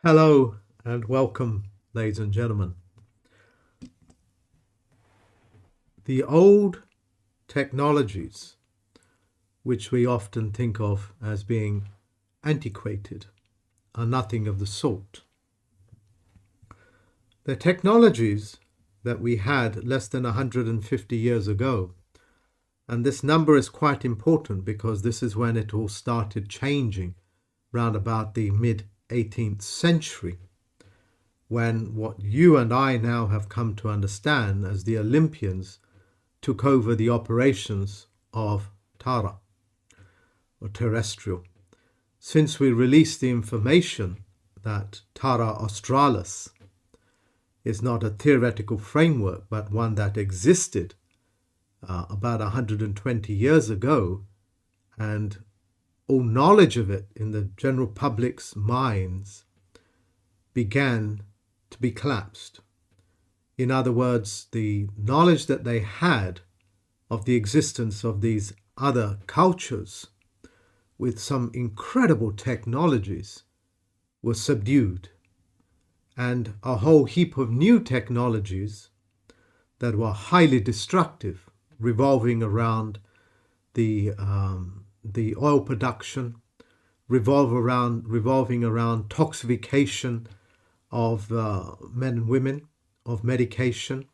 Hello and welcome, ladies and gentlemen. The old technologies, which we often think of as being antiquated, are nothing of the sort. The technologies that we had less than 150 years ago, and this number is quite important because this is when it all started changing, round about the mid 18th century, when what you and I now have come to understand as the Olympians took over the operations of Tara, or terrestrial. Since we released the information that Tara Australis is not a theoretical framework, but one that existed about 120 years ago, and all knowledge of it in the general public's minds began to be collapsed. In other words, the knowledge that they had of the existence of these other cultures with some incredible technologies was subdued, and a whole heap of new technologies that were highly destructive, revolving around the oil production, revolving around toxification of men and women, of medication.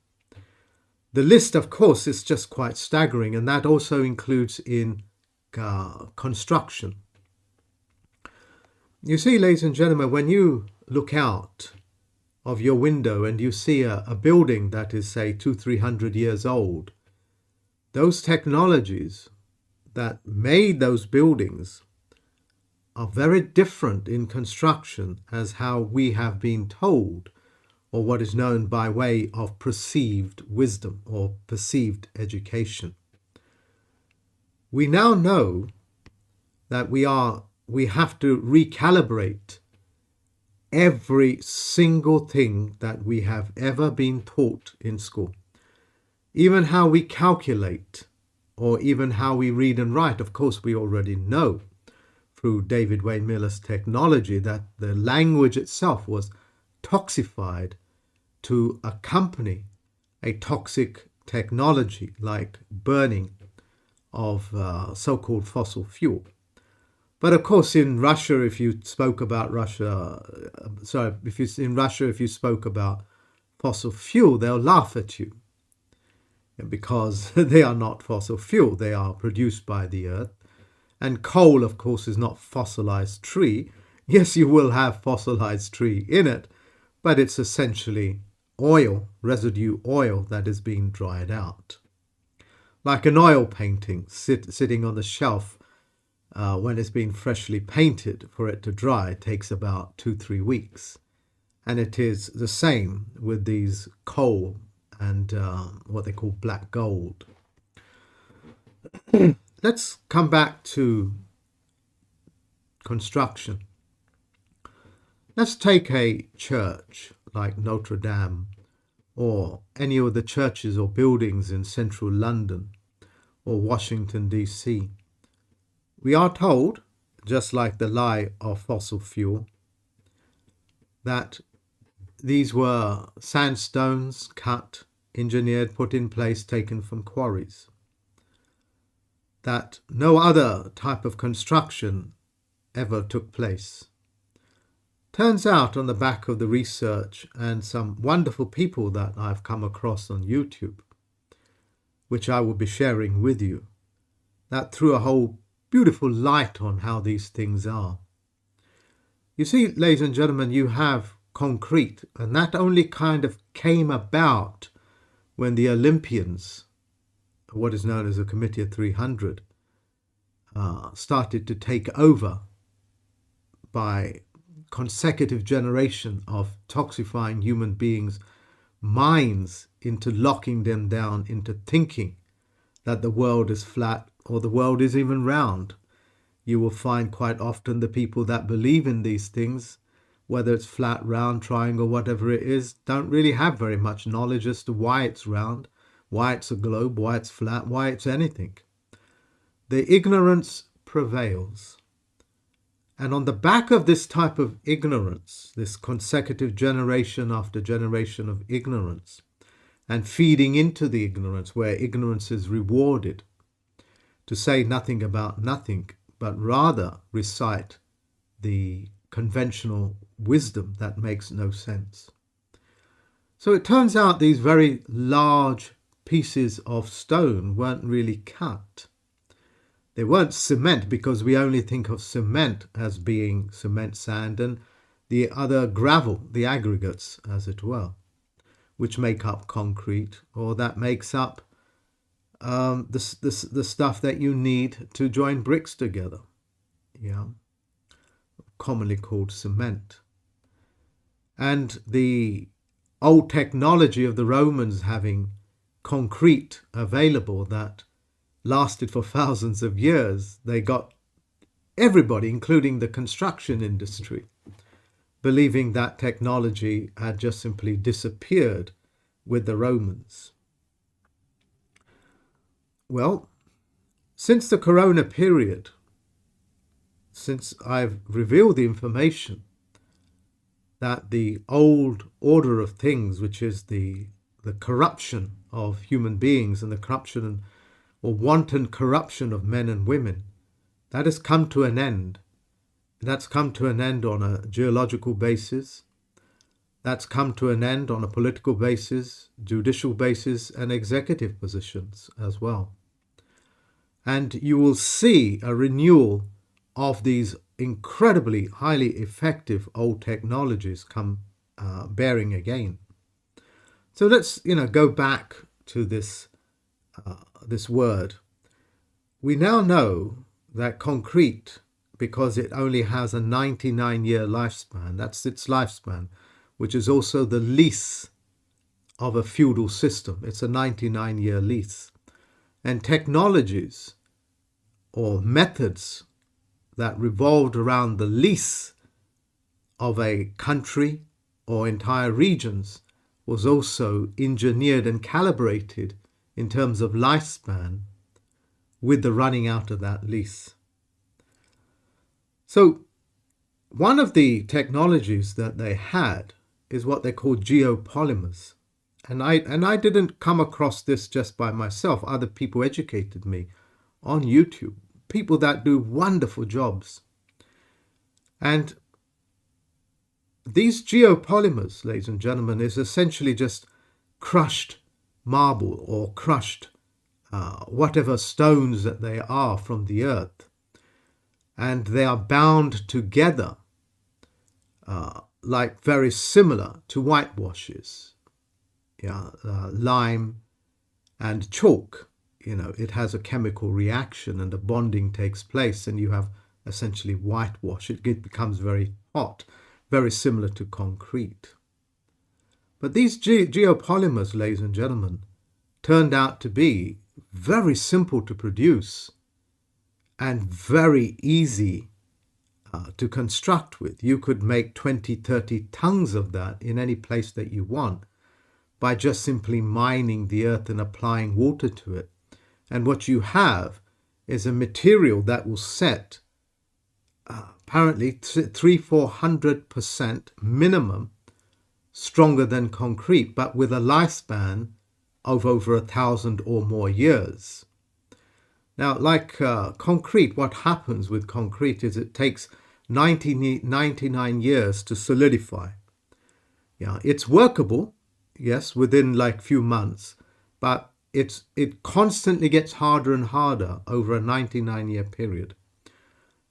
The list, of course, is just quite staggering, and that also includes in construction. You see, ladies and gentlemen, when you look out of your window and you see a building that is, say, 200-300 years old, those technologies that made those buildings are very different in construction as how we have been told, or what is known by way of perceived wisdom or perceived education. We now know that we have to recalibrate every single thing that we have ever been taught in school. Even how we calculate, or even how we read and write. Of course, we already know through David Wayne Miller's technology that the language itself was toxified to accompany a toxic technology like burning of so-called fossil fuel. But of course, in Russia, if you spoke about if you spoke about fossil fuel, they'll laugh at you because they are not fossil fuel. They are produced by the earth. And coal, of course, is not fossilized tree. Yes, you will have fossilized tree in it, but it's essentially oil, residue oil that is being dried out. Like an oil painting sitting on the shelf when it's been freshly painted, for it to dry takes about 2-3 weeks. And it is the same with these coal and what they call black gold. Let's come back to construction. Let's take a church like Notre Dame, or any of the churches or buildings in central London or Washington, D.C. We are told, just like the lie of fossil fuel, that these were sandstones cut, engineered, put in place, taken from quarries. That no other type of construction ever took place. Turns out, on the back of the research and some wonderful people that I've come across on YouTube, which I will be sharing with you, that threw a whole beautiful light on how these things are. You see, ladies and gentlemen, you have concrete, and that only kind of came about when the Olympians, what is known as the Committee of 300, started to take over by consecutive generation of toxifying human beings' minds into locking them down into thinking that the world is flat or the world is even round. You will find quite often the people that believe in these things, whether it's flat, round, triangle, whatever it is, don't really have very much knowledge as to why it's round, why it's a globe, why it's flat, why it's anything. The ignorance prevails. And on the back of this type of ignorance, this consecutive generation after generation of ignorance, and feeding into the ignorance where ignorance is rewarded, to say nothing about nothing, but rather recite the conventional wisdom that makes no sense. So it turns out these very large pieces of stone weren't really cut. They weren't cement, because we only think of cement as being cement, sand, and the other gravel, the aggregates, as it were, which make up concrete, or that makes up the stuff that you need to join bricks together, commonly called cement. And the old technology of the Romans having concrete available that lasted for thousands of years, they got everybody, including the construction industry, believing that technology had just simply disappeared with the Romans. Well, since the Corona period, since I've revealed the information that the old order of things, which is the corruption of human beings and the corruption or wanton corruption of men and women, that has come to an end. That's come to an end on a geological basis. That's come to an end on a political basis, judicial basis, and executive positions as well. And you will see a renewal of these incredibly highly effective old technologies come bearing again. So let's go back to this word. We now know that concrete, because it only has a 99-year lifespan, that's its lifespan, which is also the lease of a feudal system. It's a 99-year lease. And technologies or methods that revolved around the lease of a country or entire regions was also engineered and calibrated in terms of lifespan with the running out of that lease. So one of the technologies that they had is what they call geopolymers. And I didn't come across this just by myself. Other people educated me on YouTube, people that do wonderful jobs. And these geopolymers, ladies and gentlemen, is essentially just crushed marble or crushed whatever stones that they are from the earth. And they are bound together like very similar to whitewashes. Lime and chalk, it has a chemical reaction and a bonding takes place, and you have essentially whitewash. It becomes very hot, very similar to concrete. But these geopolymers, ladies and gentlemen, turned out to be very simple to produce and very easy to construct with. You could make 20, 30 tons of that in any place that you want, by just simply mining the earth and applying water to it. And what you have is a material that will set apparently 300-400% minimum stronger than concrete, but with a lifespan of over 1,000 or more years. Now, like concrete, what happens with concrete is it takes 99 years to solidify. It's workable, yes, within like few months, but it constantly gets harder and harder over a 99-year period.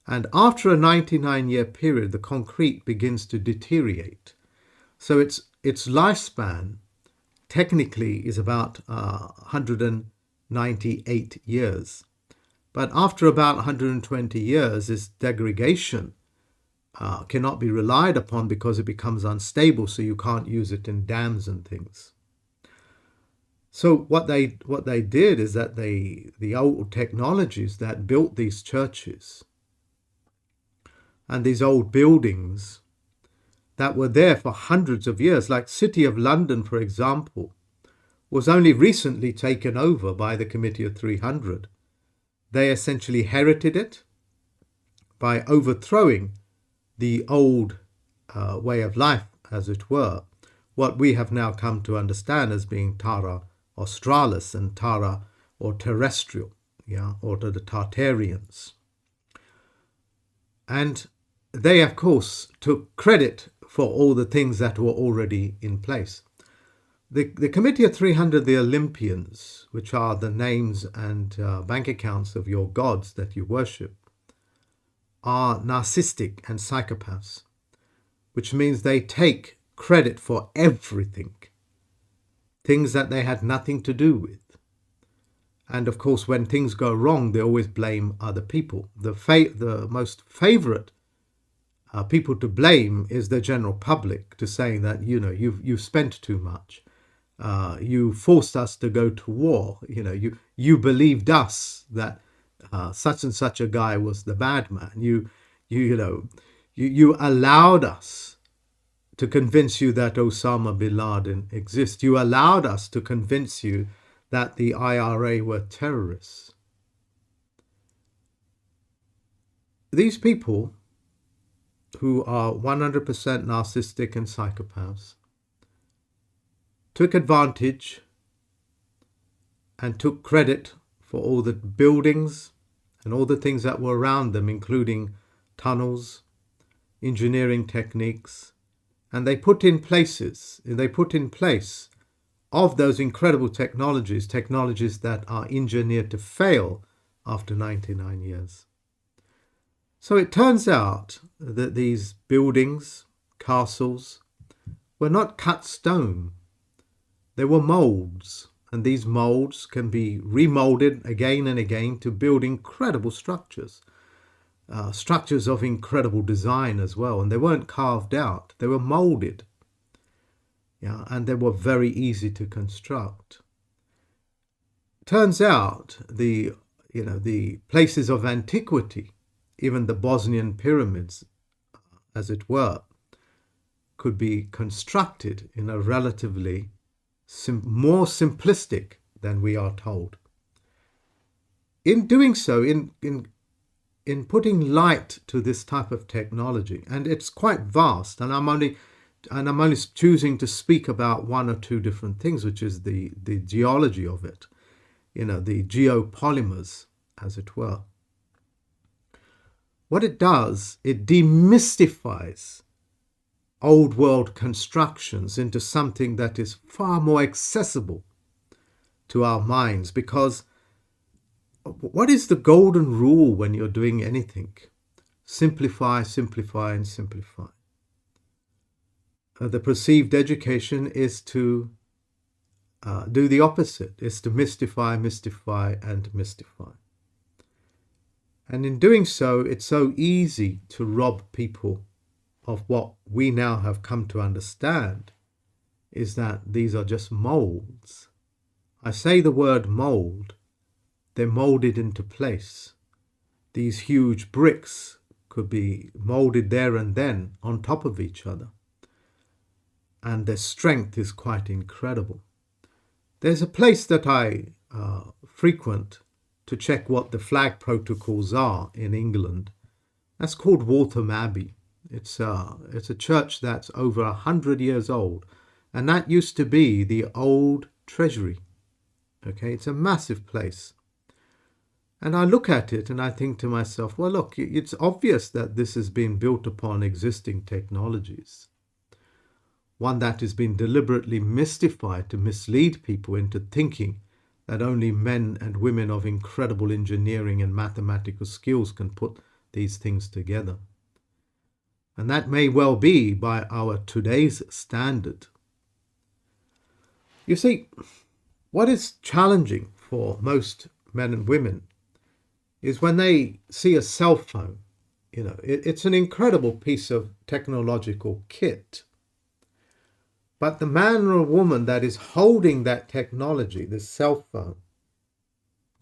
And after a 99-year period, the concrete begins to deteriorate. So its lifespan technically is about 198 years. But after about 120 years, this degradation cannot be relied upon because it becomes unstable, so you can't use it in dams and things. So what they did is that the old technologies that built these churches and these old buildings that were there for hundreds of years, like City of London, for example, was only recently taken over by the Committee of 300. They essentially herited it, by overthrowing the old way of life, as it were, what we have now come to understand as being Terra Australis and Terra or terrestrial, or to the Tartarians. And they, of course, took credit for all the things that were already in place. The Committee of 300, the Olympians, which are the names and bank accounts of your gods that you worship, are narcissistic and psychopaths, which means they take credit for everything, things that they had nothing to do with. And of course, when things go wrong, they always blame other people. The most favorite people to blame is the general public, to saying that, you've spent too much. You forced us to go to war. You believed us that such and such a guy was the bad man. You allowed us to convince you that Osama bin Laden exists. You allowed us to convince you that the IRA were terrorists. These people who are 100% narcissistic and psychopaths took advantage and took credit for all the buildings and all the things that were around them, including tunnels, engineering techniques, and they put in place of those incredible technologies that are engineered to fail after 99 years. So it turns out that these buildings, castles, were not cut stone. They were molds, and these molds can be remolded again and again to build incredible structures, structures of incredible design as well. And they weren't carved out, they were molded. And they were very easy to construct. Turns out the places of antiquity, even the Bosnian pyramids, as it were, could be constructed in a relatively more simplistic than we are told. In doing so, in putting light to this type of technology, and it's quite vast, and I'm only choosing to speak about one or two different things, which is the geology of it, the geopolymers, as it were. What it does, it demystifies old world constructions into something that is far more accessible to our minds. Because what is the golden rule when you're doing anything? Simplify, simplify, and simplify. The perceived education is to do the opposite, is to mystify, mystify, and mystify. And in doing so, it's so easy to rob people of what we now have come to understand, is that these are just molds. I say the word mold, they're molded into place. These huge bricks could be molded there and then on top of each other. And their strength is quite incredible. There's a place that I frequent to check what the flag protocols are in England. That's called Waltham Abbey. It's a church that's over 100 years old, and that used to be the old treasury. Okay, it's a massive place. And I look at it and I think to myself, well, look, it's obvious that this has been built upon existing technologies. One that has been deliberately mystified to mislead people into thinking that only men and women of incredible engineering and mathematical skills can put these things together. And that may well be by our today's standard. You see, what is challenging for most men and women is when they see a cell phone. It's an incredible piece of technological kit. But the man or woman that is holding that technology, this cell phone,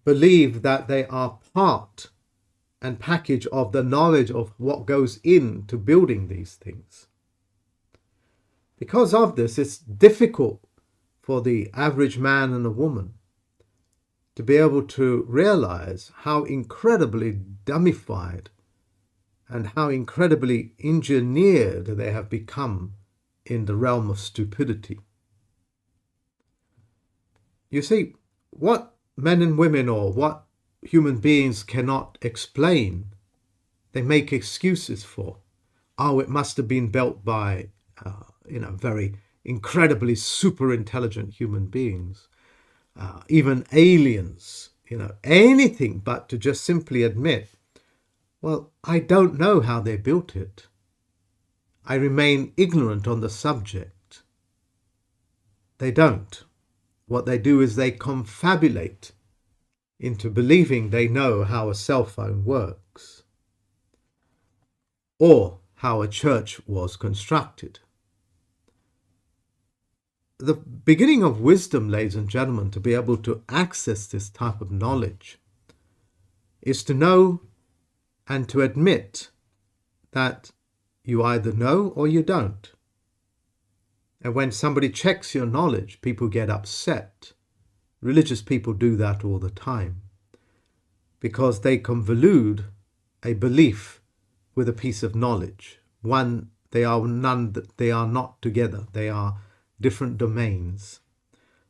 believe that they are part and package of the knowledge of what goes into building these things. Because of this, it's difficult for the average man and a woman to be able to realize how incredibly dummified and how incredibly engineered they have become in the realm of stupidity. You see, what men and women or what human beings cannot explain, they make excuses for. Oh, it must have been built by, very incredibly super intelligent human beings, even aliens, anything but to just simply admit, well, I don't know how they built it. I remain ignorant on the subject. They don't. What they do is they confabulate into believing they know how a cell phone works or how a church was constructed. The beginning of wisdom, ladies and gentlemen, to be able to access this type of knowledge is to know and to admit that you either know or you don't. And when somebody checks your knowledge, people get upset. Religious people do that all the time because they convolute a belief with a piece of knowledge. They are not together. They are different domains.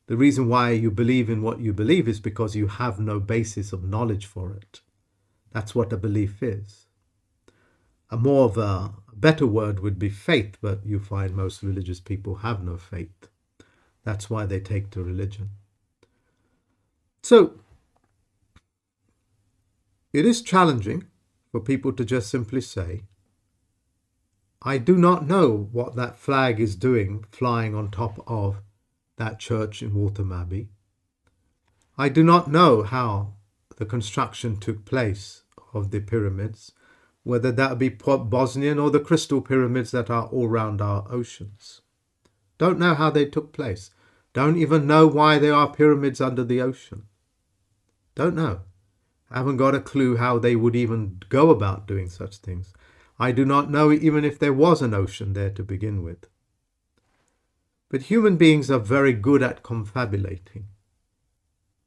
The reason why you believe in what you believe is because you have no basis of knowledge for it. That's what a belief is. A better word would be faith, but you find most religious people have no faith. That's why they take to religion. So, it is challenging for people to just simply say, I do not know what that flag is doing flying on top of that church in Waltham Abbey. I do not know how the construction took place of the pyramids, whether that be Bosnian or the crystal pyramids that are all around our oceans. Don't know how they took place. Don't even know why there are pyramids under the ocean. Don't know. Haven't got a clue how they would even go about doing such things. I do not know even if there was an ocean there to begin with. But human beings are very good at confabulating.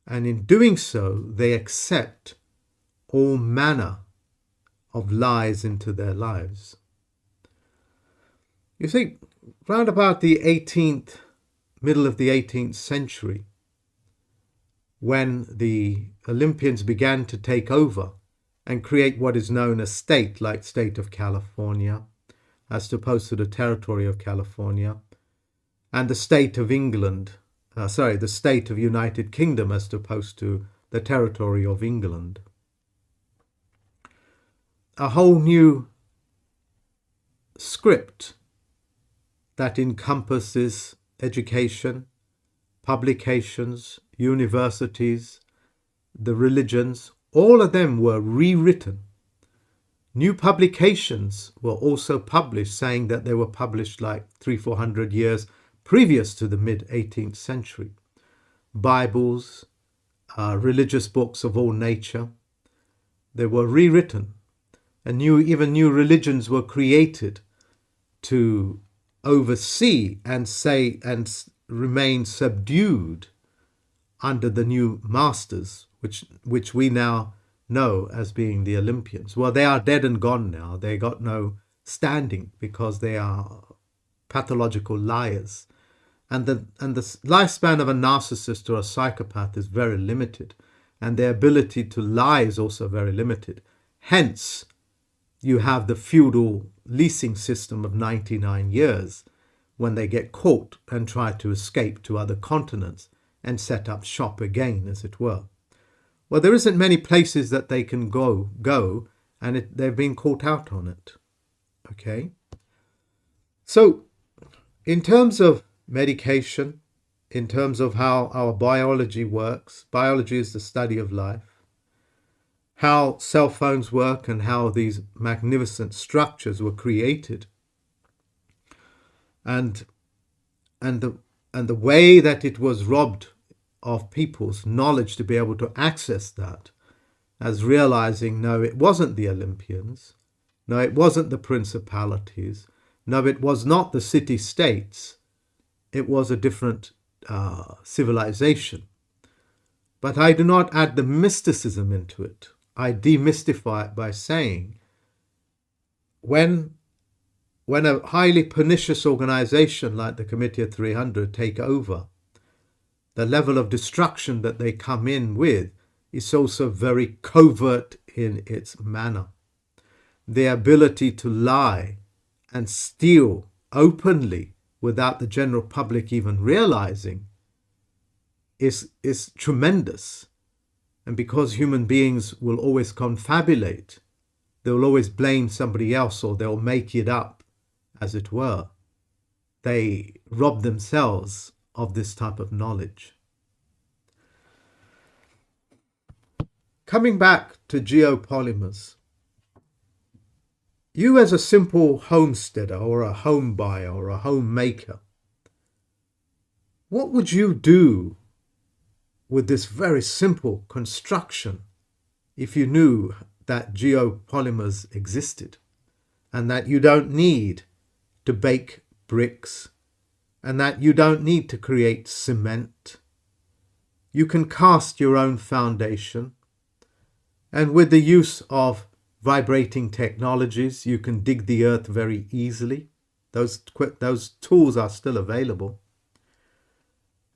And in doing so, they accept all manner of lies into their lives. You see, round about the middle of the 18th century, when the Olympians began to take over and create what is known as state, like state of California, as opposed to the territory of California, and the state of England, the state of United Kingdom as opposed to the territory of England. A whole new script that encompasses education, publications, universities, the religions, all of them were rewritten. New publications were also published, saying that they were published like 300-400 years previous to the mid-18th century. Bibles, religious books of all nature, they were rewritten. And even new religions were created to oversee and remain subdued under the new masters, which we now know as being the Olympians. Well, they are dead and gone now. They got no standing because they are pathological liars. And the lifespan of a narcissist or a psychopath is very limited, and their ability to lie is also very limited. Hence, you have the feudal leasing system of 99 years when they get caught and try to escape to other continents and set up shop again, as it were. Well, there isn't many places that they can go, and they've been caught out on it. Okay? So, in terms of medication, in terms of how our biology works, biology is the study of life, how cell phones work and how these magnificent structures were created, and the way that it was robbed of people's knowledge to be able to access that, as realizing, no, it wasn't the Olympians, no, it wasn't the principalities, no, it was not the city-states, it was a different civilization. But I do not add the mysticism into it. I demystify it by saying when a highly pernicious organization like the Committee of 300 take over, the level of destruction that they come in with is also very covert in its manner. Their ability to lie and steal openly without the general public even realizing is tremendous. And because human beings will always confabulate, they will always blame somebody else, or they'll make it up, as it were. They rob themselves of this type of knowledge. Coming back to geopolymers, you as a simple homesteader or a home buyer or a homemaker, what would you do with this very simple construction if you knew that geopolymers existed and that you don't need to bake bricks and that you don't need to create cement? You can cast your own foundation, and with the use of vibrating technologies, you can dig the earth very easily. Those tools are still available.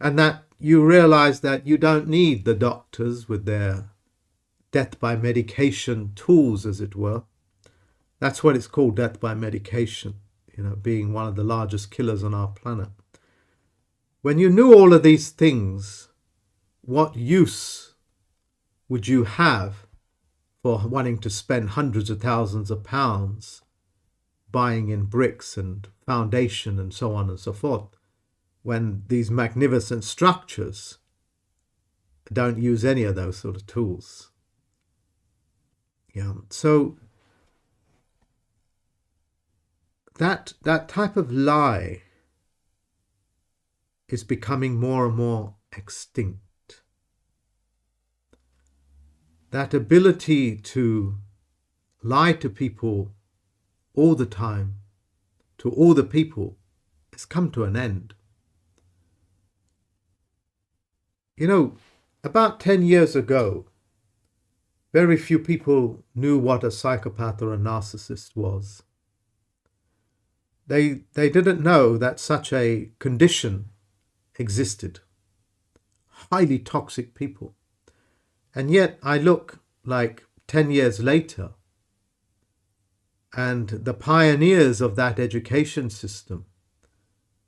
And that you realize that you don't need the doctors with their death by medication tools, as it were. That's what it's called, death by medication, being one of the largest killers on our planet. When you knew all of these things, what use would you have for wanting to spend hundreds of thousands of pounds buying in bricks and foundation and so on and so forth, when these magnificent structures don't use any of those sort of tools? So that type of lie is becoming more and more extinct. That ability to lie to people all the time, to all the people, has come to an end. About 10 years ago, very few people knew what a psychopath or a narcissist was. They didn't know that such a condition existed. Highly toxic people. And yet I look like 10 years later, and the pioneers of that education system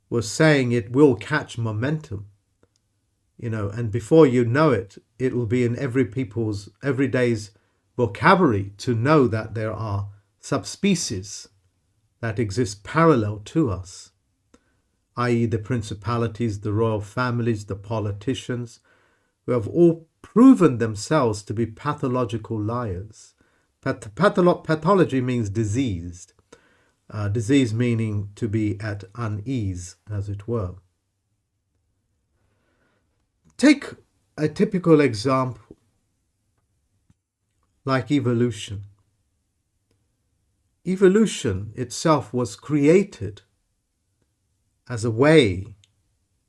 were saying it will catch momentum, and before you know it, it will be in every day's vocabulary to know that there are subspecies that exist parallel to us, i.e. the principalities, the royal families, the politicians, who have all proven themselves to be pathological liars. Pathology means diseased. Disease meaning to be at unease, as it were. Take a typical example like evolution. Evolution itself was created as a way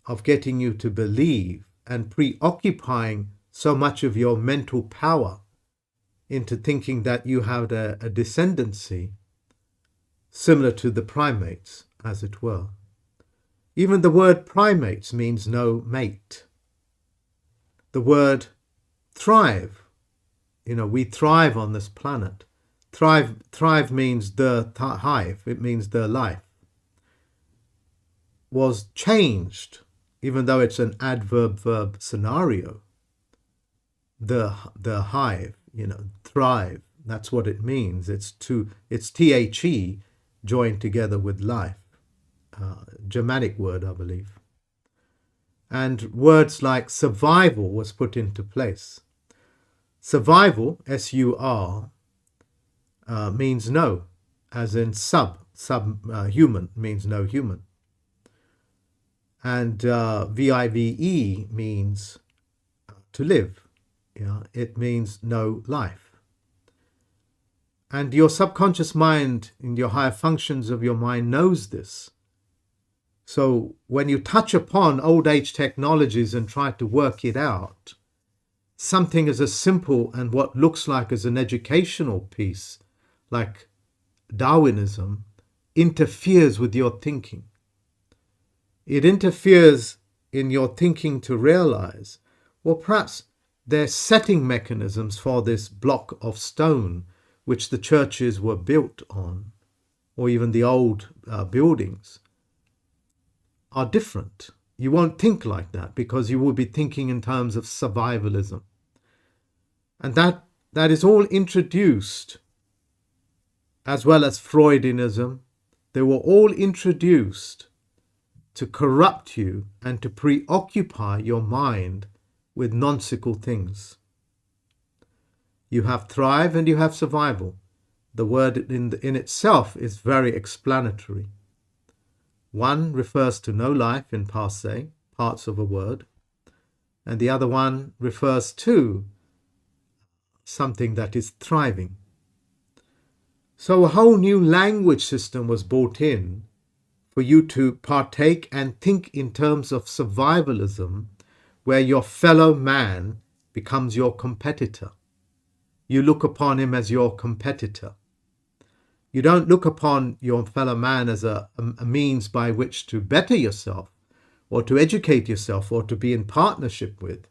of getting you to believe and preoccupying so much of your mental power into thinking that you had a descendancy similar to the primates, as it were. Even the word primates means no mate. The word thrive, we thrive on this planet. Thrive means the hive, it means the life. Was changed, even though it's an adverb-verb scenario. The hive, thrive, that's what it means. It's THE joined together with life. Germanic word, I believe. And words like survival was put into place. Survival, S-U-R, means no, as in human means no human. And VIVE means to live. It means no life. And your subconscious mind, in your higher functions of your mind, knows this. So when you touch upon old age technologies and try to work it out, something as simple and what looks like as an educational piece, like Darwinism interferes with your thinking. It interferes in your thinking to realize, well, perhaps there's setting mechanisms for this block of stone which the churches were built on, or even the old buildings, are different. You won't think like that because you will be thinking in terms of survivalism. And that is all introduced, as well as Freudianism. They were all introduced to corrupt you and to preoccupy your mind with nonsensical things. You have thrive and you have survival. The word in itself is very explanatory. One refers to no life in passe, parts of a word, and the other one refers to something that is thriving. So a whole new language system was brought in for you to partake and think in terms of survivalism, where your fellow man becomes your competitor. You look upon him as your competitor. You don't look upon your fellow man as a means by which to better yourself or to educate yourself or to be in partnership with.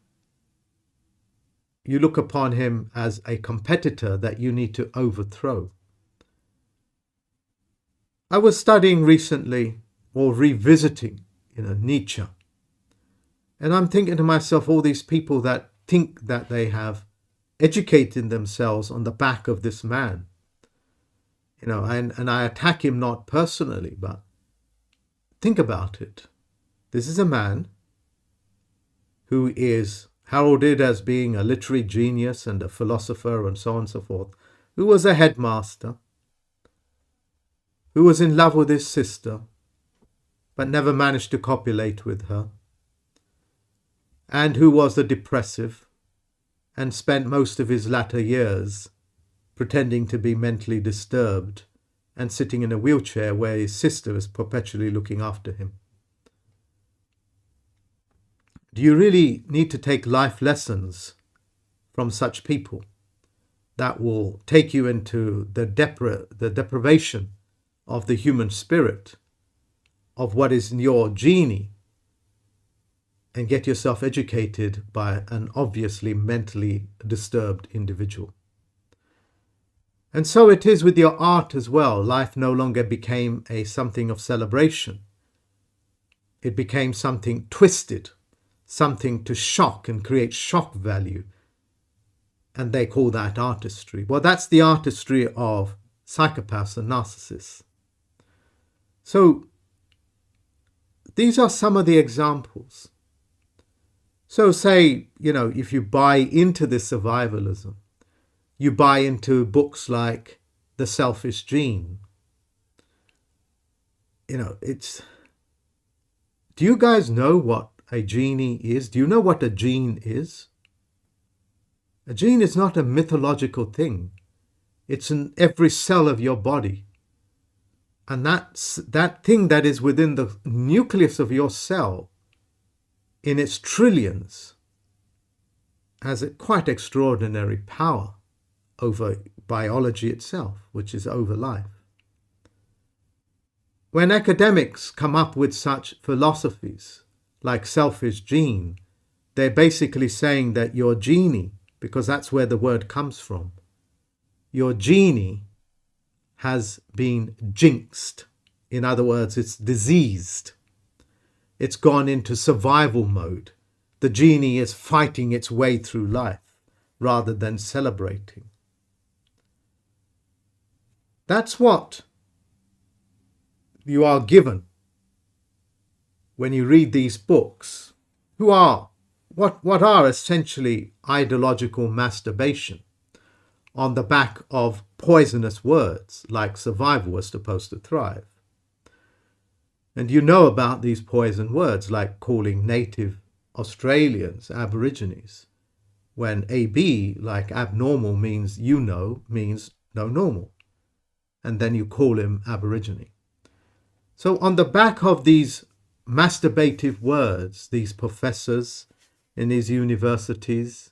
You look upon him as a competitor that you need to overthrow. I was studying recently, or revisiting, Nietzsche. And I'm thinking to myself, all these people that think that they have educated themselves on the back of this man. And I attack him not personally, but think about it. This is a man who is heralded as being a literary genius and a philosopher and so on and so forth, who was a headmaster, who was in love with his sister, but never managed to copulate with her, and who was a depressive and spent most of his latter years pretending to be mentally disturbed and sitting in a wheelchair where his sister is perpetually looking after him. Do you really need to take life lessons from such people that will take you into the deprivation of the human spirit, of what is in your genie, and get yourself educated by an obviously mentally disturbed individual? And so it is with your art as well. Life no longer became something of celebration. It became something twisted, something to shock and create shock value. And they call that artistry. Well, that's the artistry of psychopaths and narcissists. So these are some of the examples. So say, if you buy into this survivalism, you buy into books like The Selfish Gene. Do you guys know what a genie is? Do you know what a gene is? A gene is not a mythological thing. It's in every cell of your body. And that thing that is within the nucleus of your cell, in its trillions, has a quite extraordinary power over biology itself, which is over life. When academics come up with such philosophies like selfish gene, they're basically saying that your genie, because that's where the word comes from, your genie has been jinxed. In other words, it's diseased. It's gone into survival mode. The genie is fighting its way through life rather than celebrating. That's what you are given when you read these books, what are essentially ideological masturbation on the back of poisonous words like survival was supposed to thrive. And you know about these poison words like calling native Australians Aborigines, when AB, like abnormal, means means no normal. And then you call him Aborigine. So on the back of these masturbative words, these professors in these universities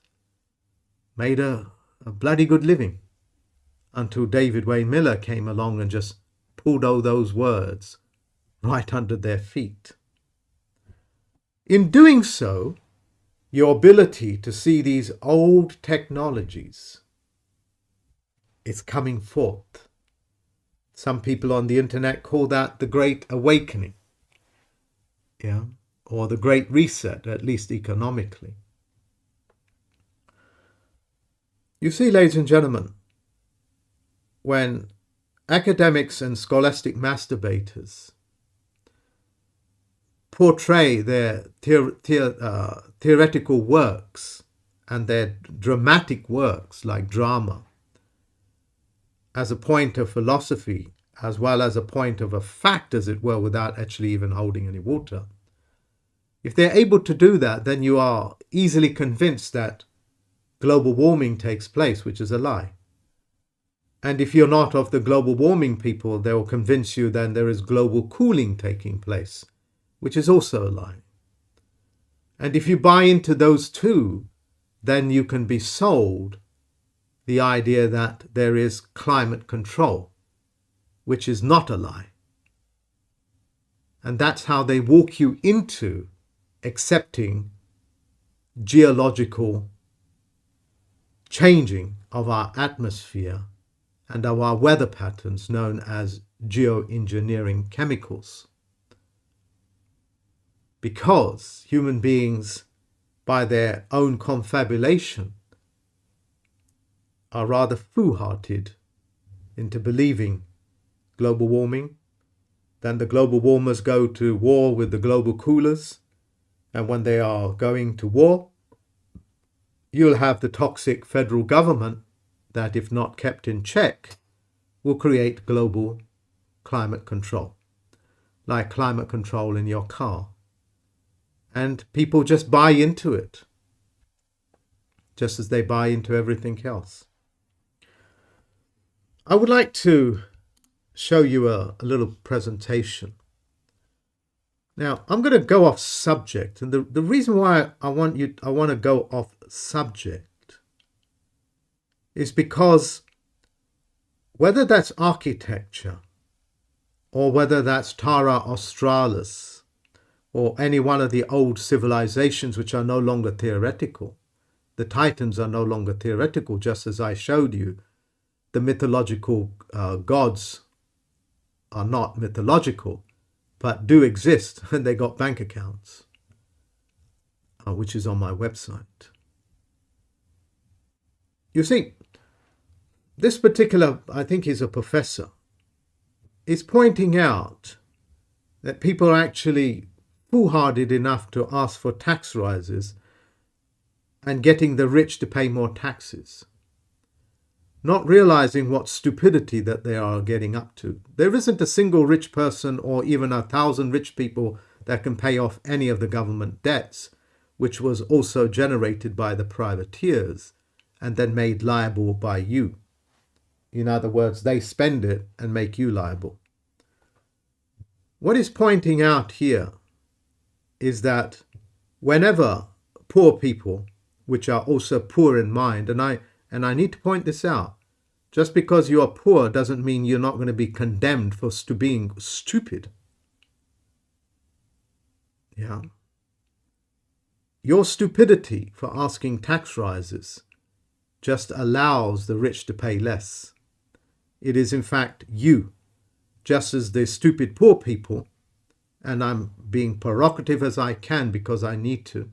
made a bloody good living. until David Wayne Miller came along and just pulled all those words right under their feet. In doing so, your ability to see these old technologies is coming forth. Some people on the internet call that the Great Awakening, or the Great Reset, at least economically. You see, ladies and gentlemen, when academics and scholastic masturbators portray their theoretical works and their dramatic works like drama as a point of philosophy, as well as a point of a fact, as it were, without actually even holding any water. If they're able to do that, then you are easily convinced that global warming takes place, which is a lie. And if you're not of the global warming people, they will convince you then there is global cooling taking place, which is also a lie. And if you buy into those two, then you can be sold the idea that there is climate control, which is not a lie. And that's how they walk you into accepting geological changing of our atmosphere and of our weather patterns, known as geoengineering chemicals. Because human beings, by their own confabulation, are rather foolhardy into believing global warming. Then the global warmers go to war with the global coolers, and when they are going to war, you'll have the toxic federal government that, if not kept in check, will create global climate control, like climate control in your car. And people just buy into it, just as they buy into everything else. I would like to show you a little presentation. Now, I'm going to go off subject, and the reason why I want to go off subject is because whether that's architecture or whether that's Terra Australis or any one of the old civilizations which are no longer theoretical, the Titans are no longer theoretical, just as I showed you. The mythological gods are not mythological, but do exist, and they got bank accounts, which is on my website. You see, this particular, I think he's a professor, is pointing out that people are actually foolhardy enough to ask for tax rises and getting the rich to pay more taxes, not realizing what stupidity that they are getting up to. There isn't a single rich person or even 1,000 rich people that can pay off any of the government debts, which was also generated by the privateers and then made liable by you. In other words, they spend it and make you liable. What he's pointing out here is that whenever poor people, which are also poor in mind, and I need to point this out, just because you are poor doesn't mean you're not going to be condemned for being stupid. Yeah. Your stupidity for asking tax rises just allows the rich to pay less. It is in fact you, just as the stupid poor people, and I'm being provocative as I can because I need to,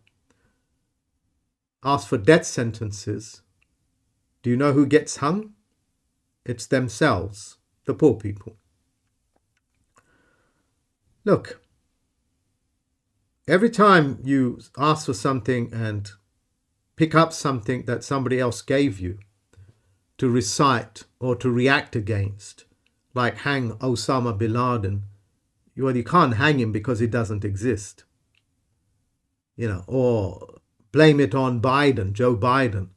ask for death sentences. Do you know who gets hung? It's themselves, the poor people. Look, every time you ask for something and pick up something that somebody else gave you to recite or to react against, like hang Osama bin Laden, you can't hang him because he doesn't exist. Or blame it on Biden, Joe Biden.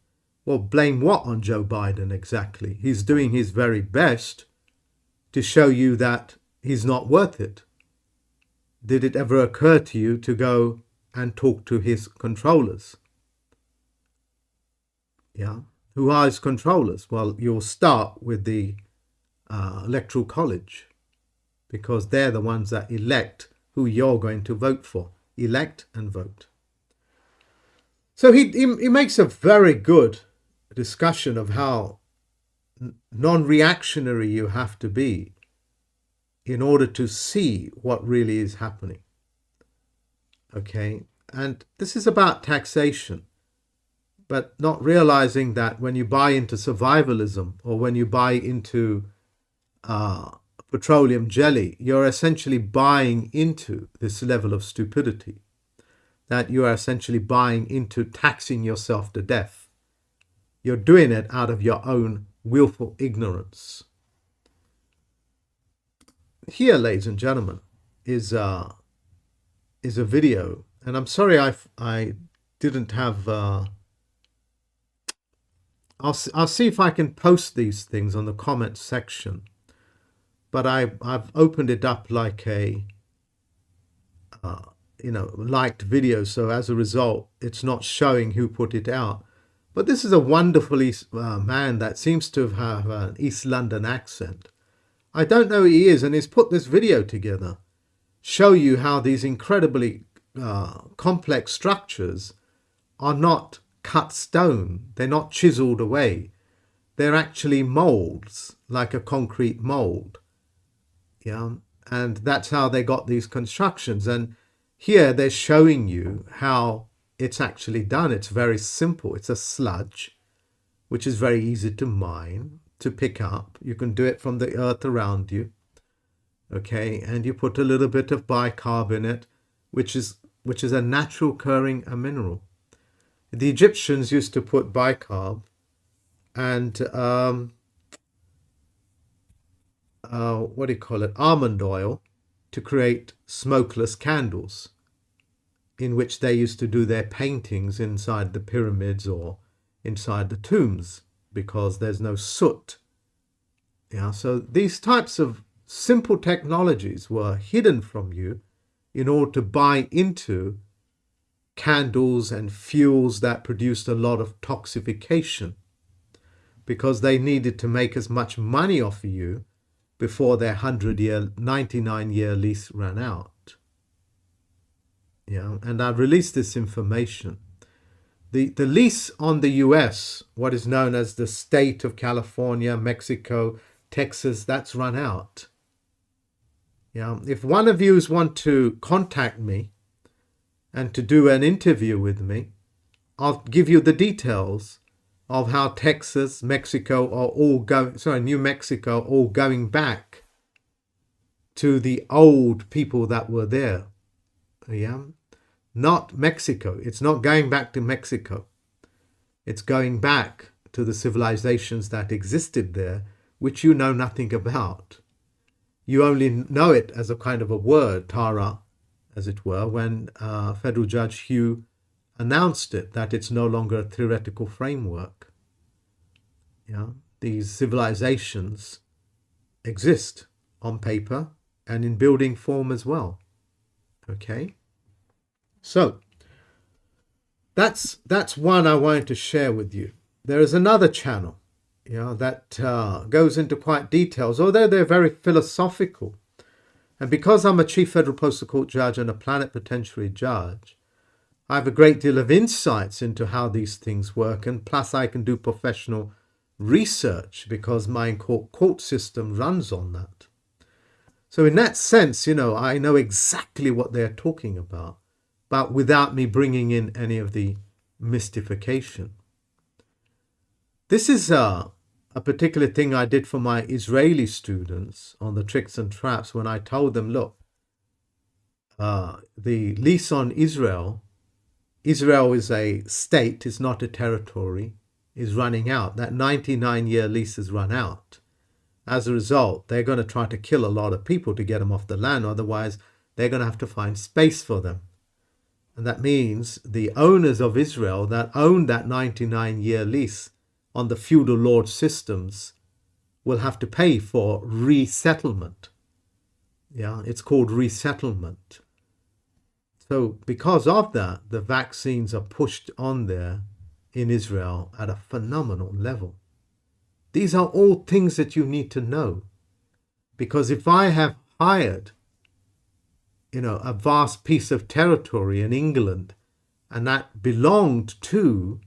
Well, blame what on Joe Biden exactly? He's doing his very best to show you that he's not worth it. Did it ever occur to you to go and talk to his controllers? Yeah. Who are his controllers? Well, you'll start with the electoral college, because they're the ones that elect who you're going to vote for. Elect and vote. So he makes a very good discussion of how non-reactionary you have to be in order to see what really is happening. Okay, and this is about taxation, but not realizing that when you buy into survivalism or when you buy into petroleum jelly, you're essentially buying into this level of stupidity, that you are essentially buying into taxing yourself to death. You're doing it out of your own willful ignorance. Here, ladies and gentlemen, is a video, and I'm sorry I didn't have. I'll see if I can post these things on the comments section, but I've opened it up like a liked video, so as a result it's not showing who put it out. But this is a wonderful man that seems to have an East London accent. I don't know who he is, and he's put this video together, show you how these incredibly complex structures are not cut stone, they're not chiseled away, they're actually molds, like a concrete mold. Yeah, and that's how they got these constructions. And here they're showing you how it's actually done. It's very simple. It's a sludge, which is very easy to mine, to pick up. You can do it from the earth around you. Okay, and you put a little bit of bicarb in it, which is a natural occurring mineral. The Egyptians used to put bicarb and almond oil to create smokeless candles, in which they used to do their paintings inside the pyramids or inside the tombs, because there's no soot. Yeah, so these types of simple technologies were hidden from you in order to buy into candles and fuels that produced a lot of toxification, because they needed to make as much money off of you before their 99-year lease ran out. Yeah, and I've released this information. The lease on the US, what is known as the state of California, Mexico, Texas, that's run out. Yeah, if one of you want to contact me and to do an interview with me, I'll give you the details of how Texas, Mexico are all New Mexico, all going back to the old people that were there. Yeah, not Mexico. It's not going back to Mexico. It's going back to the civilizations that existed there, which you know nothing about. You only know it as a kind of a word, Tara, as it were, when Federal Judge Hugh announced it, that it's no longer a theoretical framework. Yeah, these civilizations exist on paper and in building form as well. Okay, so that's one I wanted to share with you. There is another channel, that goes into quite details, although they're very philosophical. And because I'm a Chief Federal Postal Court judge and a plenipotentiary judge, I have a great deal of insights into how these things work, and plus I can do professional research because my court system runs on that. So in that sense, I know exactly what they're talking about, but without me bringing in any of the mystification. This is a particular thing I did for my Israeli students on the tricks and traps, when I told them, look, the lease on Israel is a state, it's not a territory, is running out. That 99-year lease has run out. As a result, they're going to try to kill a lot of people to get them off the land. Otherwise, they're going to have to find space for them. And that means the owners of Israel that own that 99-year lease on the feudal lord systems will have to pay for resettlement. Yeah, it's called resettlement. So because of that, the vaccines are pushed on there in Israel at a phenomenal level. These are all things that you need to know. Because if I have hired, a vast piece of territory in England, and that belonged to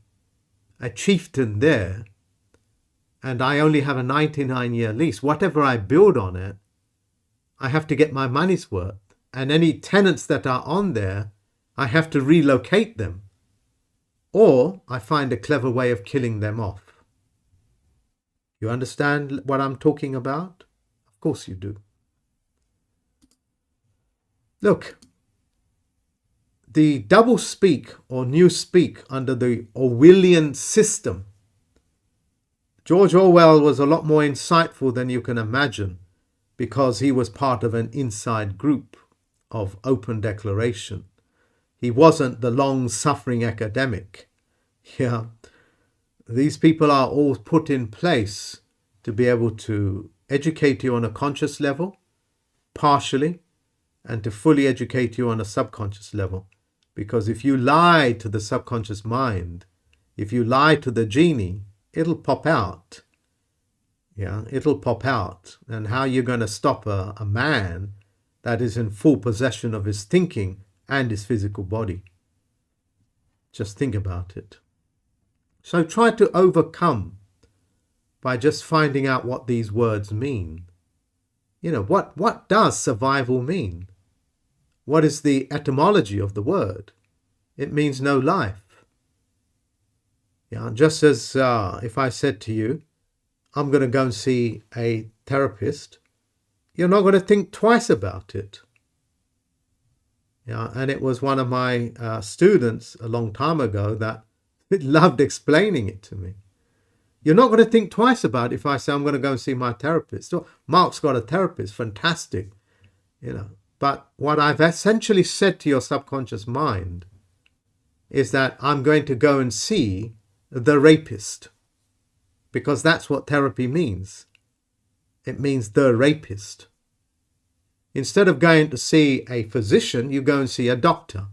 a chieftain there, and I only have a 99-year lease, whatever I build on it, I have to get my money's worth. And any tenants that are on there, I have to relocate them. Or I find a clever way of killing them off. You understand what I'm talking about? Of course you do. Look, the double speak or new speak under the Orwellian system, George Orwell was a lot more insightful than you can imagine, because he was part of an inside group of open declaration. He wasn't the long-suffering academic. Yeah, these people are all put in place to be able to educate you on a conscious level, partially, and to fully educate you on a subconscious level. Because if you lie to the subconscious mind, if you lie to the genie, it'll pop out. Yeah, it'll pop out. And how you're going to stop a man that is in full possession of his thinking and his physical body? Just think about it. So try to overcome by just finding out what these words mean. What does survival mean? What is the etymology of the word? It means no life. Yeah, just as if I said to you, I'm going to go and see a therapist, you're not going to think twice about it. Yeah, and it was one of my students a long time ago that loved explaining it to me. You're not going to think twice about it if I say I'm going to go and see my therapist. Oh, Mark's got a therapist, fantastic. But what I've essentially said to your subconscious mind is that I'm going to go and see the rapist, because that's what therapy means. It means the rapist. Instead of going to see a physician, you go and see a doctor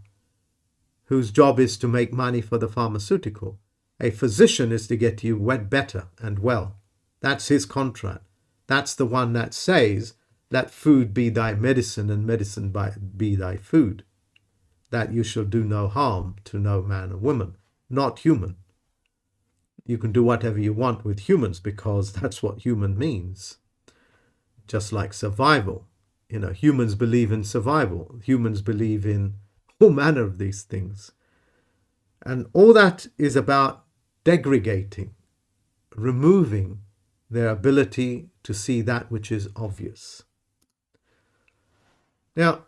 whose job is to make money for the pharmaceutical. A physician is to get you better and well. That's his contract. That's the one that says, let food be thy medicine and medicine be thy food. That you shall do no harm to no man or woman, not human. You can do whatever you want with humans because that's what human means. Just like survival. Humans believe in survival. Humans believe in all manner of these things. And all that is about degrading, removing their ability to see that which is obvious. Now,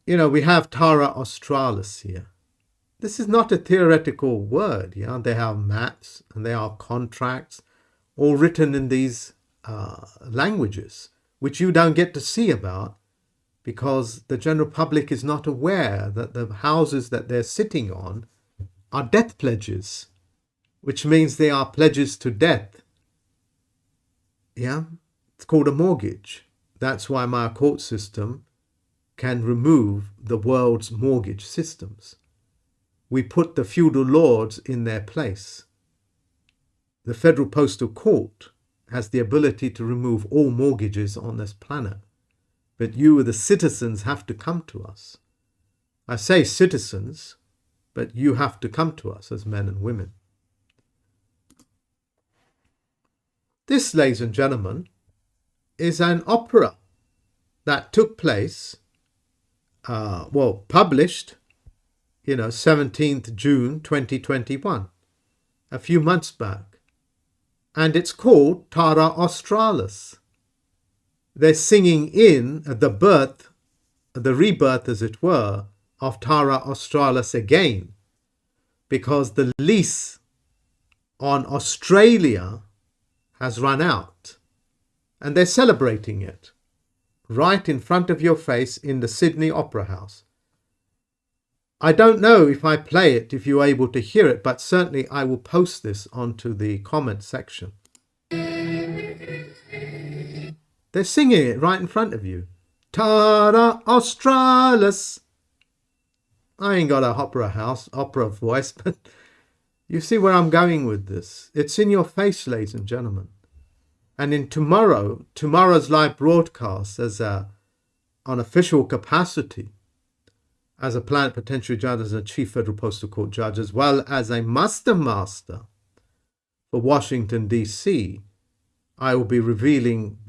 we have Tara Australis here. This is not a theoretical word. They have maps and they are contracts, all written in these languages, which you don't get to see about because the general public is not aware that the houses that they're sitting on are death pledges, which means they are pledges to death. Yeah, it's called a mortgage. That's why my court system can remove the world's mortgage systems. We put the feudal lords in their place. The Federal Postal Court has the ability to remove all mortgages on this planet. But you, the citizens, have to come to us. I say citizens, but you have to come to us as men and women. This, ladies and gentlemen, is an opera that took place, published, 17th June 2021, a few months back. And it's called Tara Australis. They're singing in the rebirth, as it were, of Tara Australis again, because the lease on Australia has run out, and they're celebrating it right in front of your face in the Sydney Opera House. I don't know if I play it, if you're able to hear it, but certainly I will post this onto the comment section. They're singing it right in front of you. Tara Australis. I ain't got a opera voice, but You see where I'm going with this? It's in your face, ladies and gentlemen. And in tomorrow's live broadcast as an official capacity, as a plenipotentiary judge, as a chief federal postal court judge, as well as a master for Washington, D.C., I will be revealing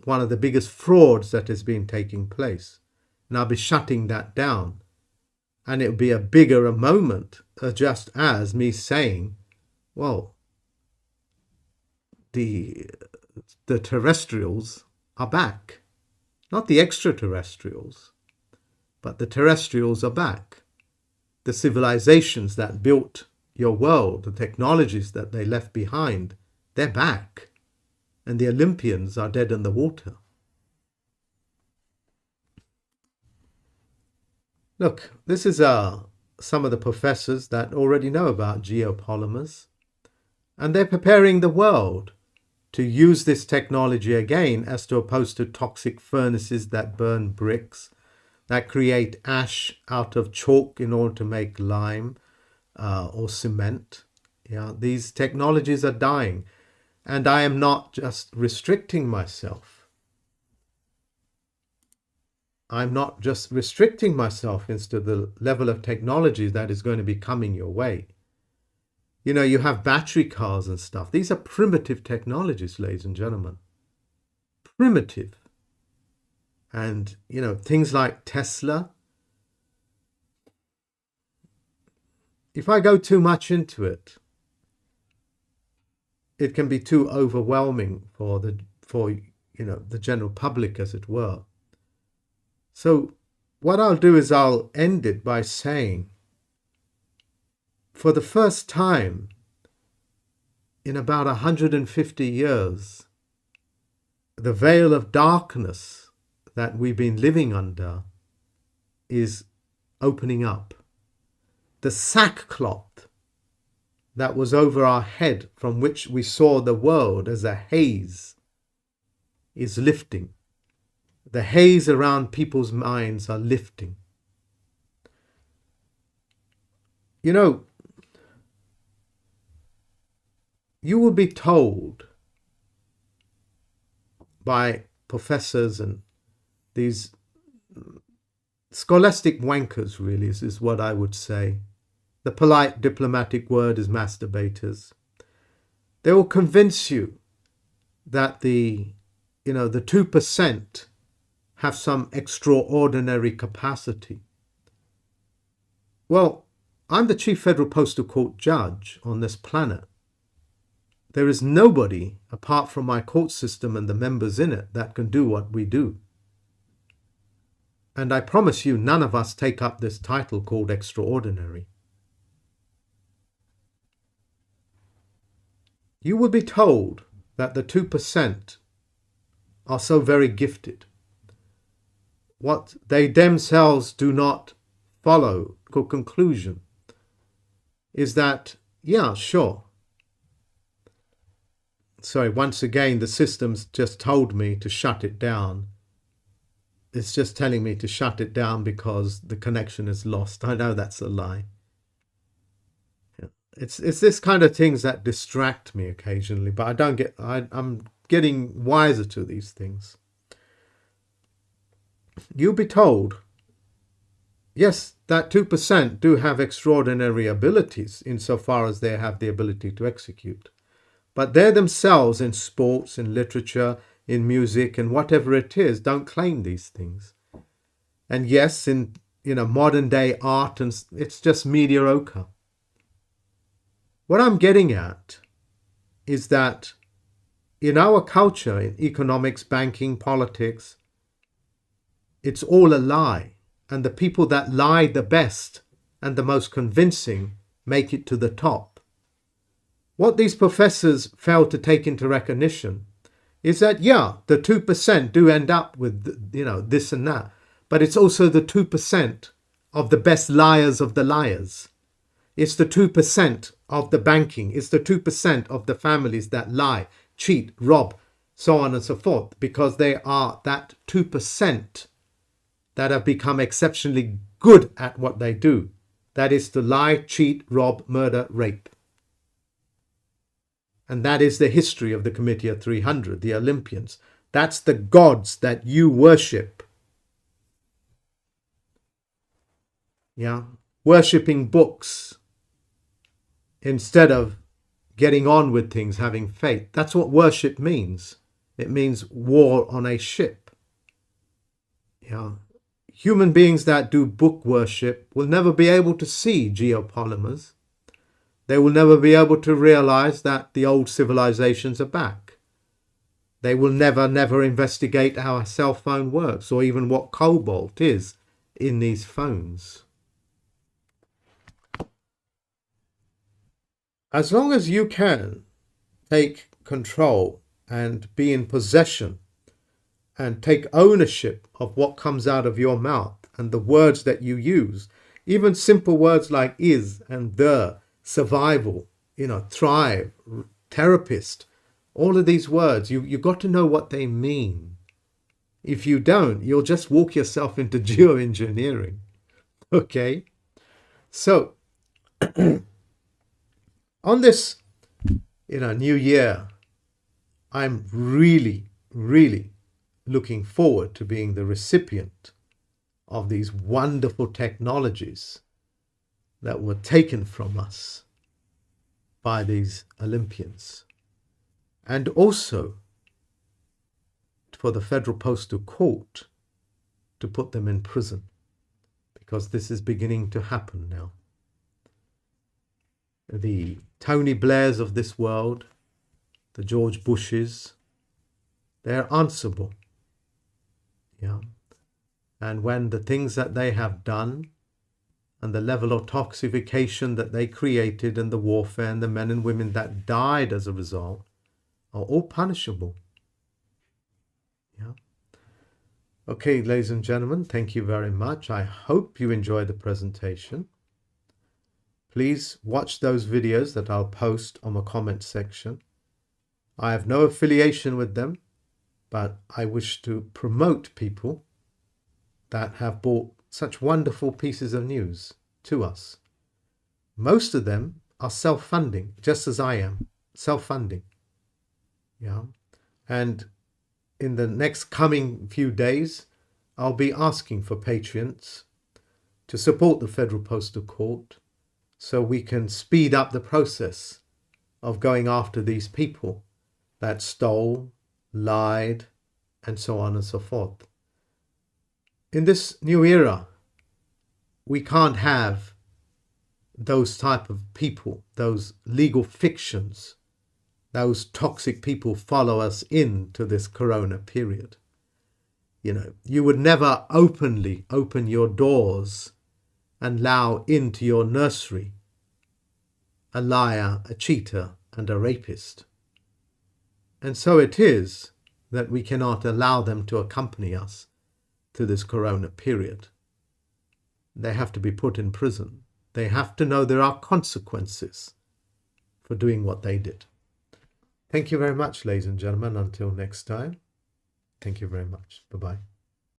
one of the biggest frauds that has been taking place. And I'll be shutting that down. And it will be a bigger moment, just as me saying, well, the terrestrials are back. Not the extraterrestrials, but the terrestrials are back. The civilizations that built your world, the technologies that they left behind, they're back. And the Olympians are dead in the water. Look, this is some of the professors that already know about geopolymers. And they're preparing the world to use this technology again, as to opposed to toxic furnaces that burn bricks, that create ash out of chalk in order to make lime or cement. Yeah, these technologies are dying. And I am not just restricting myself. I'm not just restricting myself into the level of technology that is going to be coming your way. You know, you have battery cars and stuff. These are primitive technologies, ladies and gentlemen. Primitive. And, you know, things like Tesla. If I go too much into it, it can be too overwhelming for the general public, as it were. So what I'll do is I'll end it by saying, for the first time in about 150 years, the veil of darkness that we've been living under is opening up. The sackcloth that was over our head, from which we saw the world as a haze, is lifting. The haze around people's minds are lifting. You know, you will be told by professors and these scholastic wankers, really, is what I would say. The polite diplomatic word is masturbators. They will convince you that the 2% have some extraordinary capacity. Well, I'm the Chief Federal Postal Court judge on this planet. There is nobody, apart from my court system and the members in it, that can do what we do. And I promise you, none of us take up this title called extraordinary. You will be told that the 2% are so very gifted. What they themselves do not follow to conclusion is that, yeah, sure. Sorry, once again, the system's just told me to shut it down. It's just telling me to shut it down because the connection is lost. I know that's a lie. It's this kind of things that distract me occasionally, but I'm getting wiser to these things. You'll be told, yes, that 2% do have extraordinary abilities insofar as they have the ability to execute. But they themselves, in sports, in literature, in music, and whatever it is, don't claim these things. And yes, in modern day art, and it's just mediocre. What I'm getting at is that in our culture, in economics, banking, politics, it's all a lie. And the people that lie the best and the most convincing make it to the top. What these professors fail to take into recognition is that, yeah, the 2% do end up with, this and that. But it's also the 2% of the best liars of the liars. It's the 2% of the banking. It's the 2% of the families that lie, cheat, rob, so on and so forth, because they are that 2% that have become exceptionally good at what they do. That is to lie, cheat, rob, murder, rape. And that is the history of the Committee of 300, the Olympians. That's the gods that you worship. Yeah. Worshipping books instead of getting on with things, having faith. That's what worship means. It means war on a ship. Yeah. Human beings that do book worship will never be able to see geopolymers. They will never be able to realize that the old civilizations are back. They will never investigate how a cell phone works or even what cobalt is in these phones. As long as you can take control and be in possession and take ownership of what comes out of your mouth and the words that you use, even simple words like is and the, survival, thrive, therapist, all of these words, you got to know what they mean. If you don't, you'll just walk yourself into geoengineering. Okay? So, on this, new year, I'm really, really looking forward to being the recipient of these wonderful technologies that were taken from us by these Olympians. And also for the Federal Postal Court to put them in prison, because this is beginning to happen now. The Tony Blairs of this world, the George Bushes, they're answerable. Yeah. And when the things that they have done and the level of toxification that they created and the warfare and the men and women that died as a result are all punishable. Yeah. Okay, ladies and gentlemen, thank you very much. I hope you enjoyed the presentation. Please watch those videos that I'll post on the comment section. I have no affiliation with them, but I wish to promote people that have brought such wonderful pieces of news to us. Most of them are self-funding, just as I am, self-funding. Yeah. And in the next coming few days, I'll be asking for patrons to support the Federal Postal Court so we can speed up the process of going after these people that stole, lied, and so on and so forth. In this new era, we can't have those type of people, those legal fictions, those toxic people follow us into this corona period. You would never openly open your doors and allow into your nursery a liar, a cheater, and a rapist. And so it is that we cannot allow them to accompany us to this corona period. They have to be put in prison. They have to know there are consequences for doing what they did. Thank you very much, ladies and gentlemen. Until next time, thank you very much. Bye-bye.